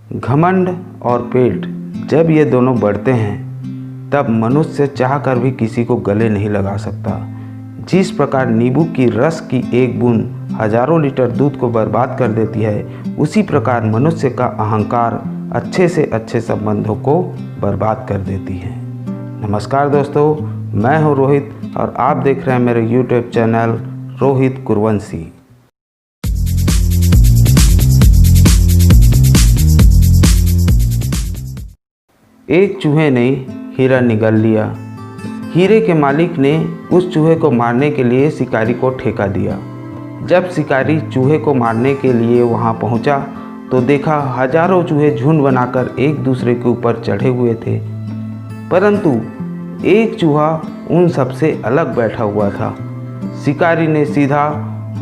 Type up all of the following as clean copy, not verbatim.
घमंड और पेट जब ये दोनों बढ़ते हैं तब मनुष्य चाहकर भी किसी को गले नहीं लगा सकता। जिस प्रकार नींबू की रस की एक बूंद हजारों लीटर दूध को बर्बाद कर देती है, उसी प्रकार मनुष्य का अहंकार अच्छे से अच्छे संबंधों को बर्बाद कर देती है। नमस्कार दोस्तों, मैं हूं रोहित और आप देख रहे हैं मेरे YouTube चैनल रोहित कुरवंशी। एक चूहे ने हीरा निगल लिया। हीरे के मालिक ने उस चूहे को मारने के लिए शिकारी को ठेका दिया। जब शिकारी चूहे को मारने के लिए वहां पहुंचा तो देखा हजारों चूहे झुंड बनाकर एक दूसरे के ऊपर चढ़े हुए थे, परंतु एक चूहा उन सबसे अलग बैठा हुआ था। शिकारी ने सीधा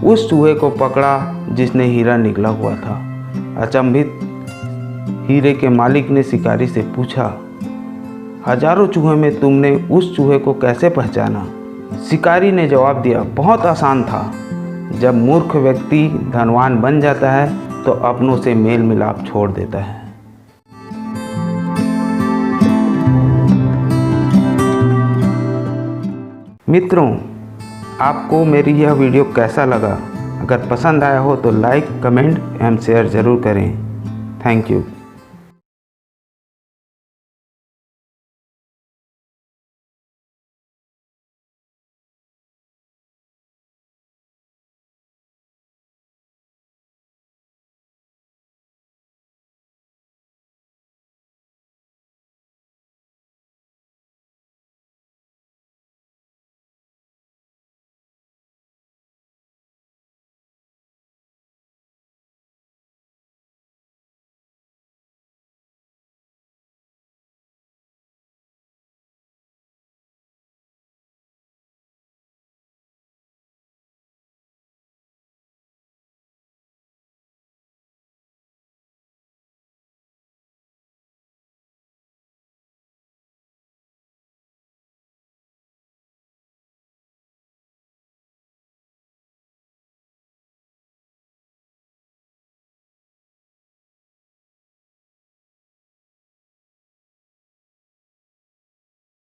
उस चूहे को पकड़ा जिसने हीरा निगला हुआ था। अचंभित हीरे के मालिक ने शिकारी से पूछा, हजारों चूहे में तुमने उस चूहे को कैसे पहचाना? शिकारी ने जवाब दिया, बहुत आसान था। जब मूर्ख व्यक्ति धनवान बन जाता है तो अपनों से मेल मिलाप छोड़ देता है। मित्रों, आपको मेरी यह वीडियो कैसा लगा? अगर पसंद आया हो तो लाइक, कमेंट एवं शेयर ज़रूर करें। Thank you.